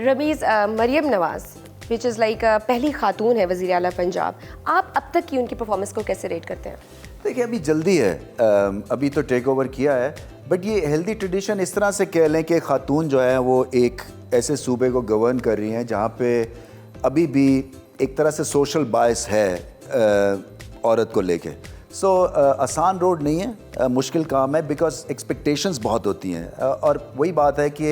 Ramiz, Maryam Nawaz which is like पहली खातून है वज़ीर आला पंजाब, आप अब तक की उनकी परफॉर्मेंस को कैसे रेट करते हैं? देखिए अभी जल्दी है, अभी तो टेक ओवर किया है, बट ये हेल्दी ट्रेडिशन इस तरह से कह लें कि खातून जो है वो एक ऐसे सूबे को गवर्न कर रही हैं जहाँ पे अभी भी एक तरह से सोशल बायस है औरत को लेके। सो आसान रोड नहीं है, मुश्किल काम है, बिकॉज एक्सपेक्टेशंस बहुत होती हैं। और वही बात है कि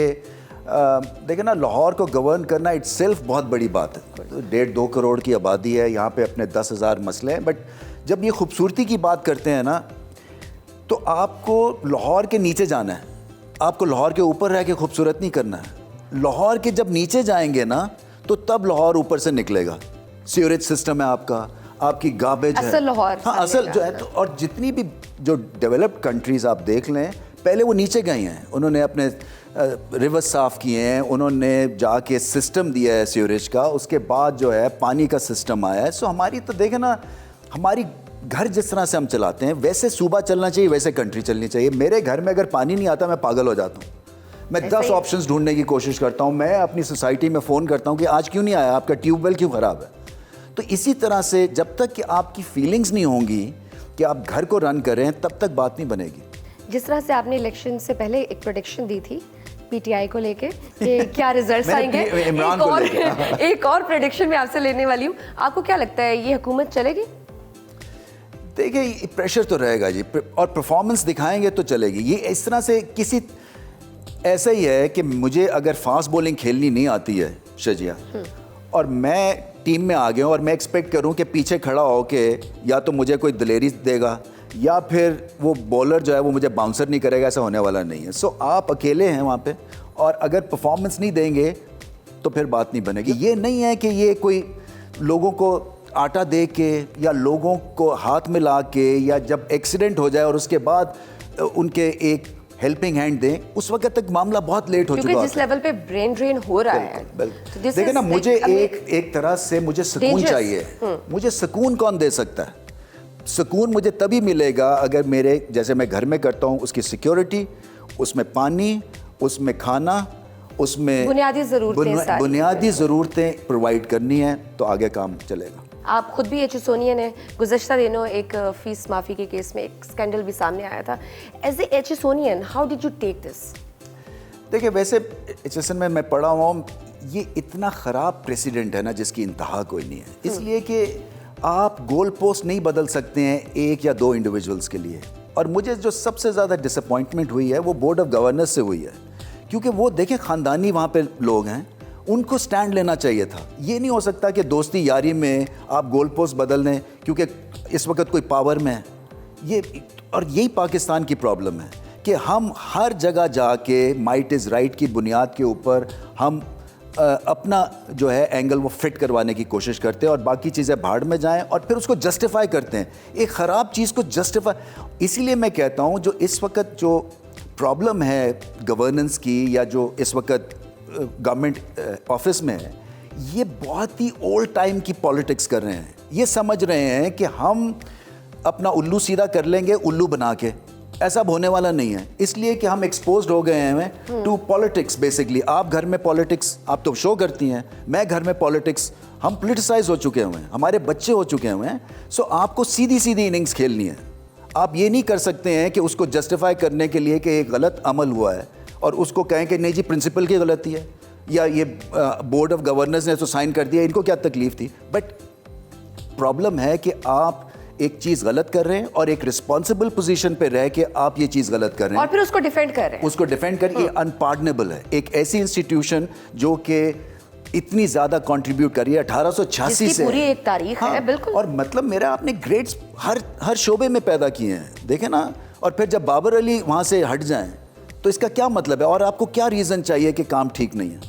देखें ना, लाहौर को गवर्न करना इट्सेल्फ बहुत बड़ी बात है। 1.5-2 करोड़ की आबादी है, यहाँ पे अपने 10,000 मसले हैं, बट जब ये खूबसूरती की बात करते हैं ना, तो आपको लाहौर के नीचे जाना है, आपको लाहौर के ऊपर रह के खूबसूरत नहीं करना है। लाहौर के जब नीचे जाएंगे ना, तो तब लाहौर ऊपर से निकलेगा। सीवरेज सिस्टम है आपकी गार्बेज है, असल लाहौर, हाँ असल जो है। तो और जितनी भी जो डेवलप्ड कंट्रीज़ आप देख लें, पहले वो नीचे गए हैं, उन्होंने अपने रिवर्स साफ़ किए हैं, उन्होंने जाके सिस्टम दिया है सीवरेज का, उसके बाद जो है पानी का सिस्टम आया है। सो हमारी तो देखें ना, हमारी घर जिस तरह से हम चलाते हैं वैसे सूबा चलना चाहिए, वैसे कंट्री चलनी चाहिए। मेरे घर में अगर पानी नहीं आता मैं पागल हो जाता हूँ, मैं 10 ऑप्शंस ढूंढने की कोशिश करता हूँ, मैं अपनी सोसाइटी में फ़ोन करता हूँ कि आज क्यों नहीं आया, आपका ट्यूबवेल क्यों ख़राब है। तो इसी तरह से जब तक कि आपकी फीलिंग्स नहीं होंगी कि आप घर को रन करें, तब तक बात नहीं बनेगी। जिस तरह से आपने इलेक्शन से पहले एक प्रेडिक्शन दी थी पीटीआई को लेके कि क्या रिजल्ट्स आएंगे, एक और प्रेडिक्शन मैं आपसे लेने वाली हूँ। आपको क्या लगता है ये हुकूमत चलेगी? देखिए प्रेशर तो रहेगा जी, और परफॉर्मेंस दिखाएंगे तो चलेगी। ये इस तरह से किसी ऐसा ही है कि मुझे अगर फास्ट बॉलिंग खेलनी नहीं आती है शजिया, और मैं टीम में आ गया हूँ और मैं एक्सपेक्ट करूँ कि पीछे खड़ा हो के या तो मुझे कोई दिलेरी देगा या फिर वो बॉलर जो है वो मुझे बाउंसर नहीं करेगा, ऐसा होने वाला नहीं है। सो आप अकेले हैं वहाँ पे, और अगर परफॉर्मेंस नहीं देंगे तो फिर बात नहीं बनेगी। ये नहीं है कि ये कोई लोगों को आटा दे के या लोगों को हाथ में ला के, या जब एक्सीडेंट हो जाए और उसके बाद उनके एक हेल्पिंग हैंड दें, उस वक्त तक मामला बहुत लेट हो चुका है। जिस लेवल पे ब्रेन ड्रेन हो रहा है, देखिए ना, मुझे एक तरह से मुझे सुकून चाहिए। मुझे सुकून कौन दे सकता है? सुकून मुझे तभी मिलेगा अगर मेरे जैसे मैं घर में करता हूँ उसकी सिक्योरिटी, उसमें पानी, उसमें खाना, उसमें बुनियादी ज़रूरतें प्रोवाइड करनी है, तो आगे काम चलेगा। आप खुद भी एच सोनियन है, गुज़श्ता दिनों एक फीस माफ़ी के केस में एक स्कैंडल भी सामने आया था। एज ए एच सोनियन, how did you take this? देखिए वैसे एच में मैं पढ़ा हुआ हूँ, ये इतना ख़राब प्रेसिडेंट है ना जिसकी इंतहा कोई नहीं है, इसलिए कि आप गोल पोस्ट नहीं बदल सकते हैं एक या दो इंडिविजुअल्स के लिए। और मुझे जो सबसे ज़्यादा डिसअपॉइंटमेंट हुई है वो बोर्ड ऑफ गवर्नर्स से हुई है, क्योंकि वो देखें ख़ानदानी वहाँ पे लोग हैं, उनको स्टैंड लेना चाहिए था। ये नहीं हो सकता कि दोस्ती यारी में आप गोल पोस्ट बदल दें क्योंकि इस वक्त कोई पावर में है। यही पाकिस्तान की प्रॉब्लम है कि हम हर जगह जाके माइट इज़ राइट की बुनियाद के ऊपर हम अपना जो है एंगल वो फिट करवाने की कोशिश करते हैं, और बाकी चीज़ें भाड़ में जाएं और फिर उसको जस्टिफाई करते हैं, एक ख़राब चीज़ को जस्टिफाई। इसीलिए मैं कहता हूँ जो इस वक्त जो प्रॉब्लम है गवर्नेंस की, या जो इस वक्त गवर्नमेंट ऑफिस में है, ये बहुत ही ओल्ड टाइम की पॉलिटिक्स कर रहे हैं। ये समझ रहे हैं कि हम अपना उल्लू सीधा कर लेंगे उल्लू बना के, ऐसा होने वाला नहीं है। इसलिए कि हम एक्सपोज्ड हो गए हैं टू पॉलिटिक्स बेसिकली। आप घर में पॉलिटिक्स आप तो शो करती हैं, मैं घर में पॉलिटिक्स, हम पोलिटिसाइज हो चुके हुए हैं, हमारे बच्चे हो चुके हुए हैं। सो आपको सीधी सीधी इनिंग्स खेलनी है। आप ये नहीं कर सकते हैं कि उसको जस्टिफाई करने के लिए कि एक गलत अमल हुआ है और उसको कहें कि नहीं जी प्रिंसिपल की गलती है, या ये बोर्ड ऑफ गवर्नर्स ने तो साइन कर दिया, इनको क्या तकलीफ थी। बट प्रॉब्लम है कि आप एक चीज़ गलत कर रहे हैं और एक रिस्पॉन्सिबल पोजीशन पे रह के आप ये चीज़ गलत कर रहे हैं और फिर उसको डिफेंड कर रहे हैं। उसको डिफेंड कर, ये अनपार्डनेबल है। एक ऐसी इंस्टीट्यूशन जो कि इतनी ज़्यादा कंट्रीब्यूट कर रही है 1886 से, पूरी एक तारीख है। बिल्कुल। और मतलब मेरा आपने ग्रेड्स हर शोबे में पैदा किए हैं, देखें ना। और फिर जब बाबर अली वहाँ से हट जाएं तो इसका क्या मतलब है, और आपको क्या रीज़न चाहिए कि काम ठीक नहीं है?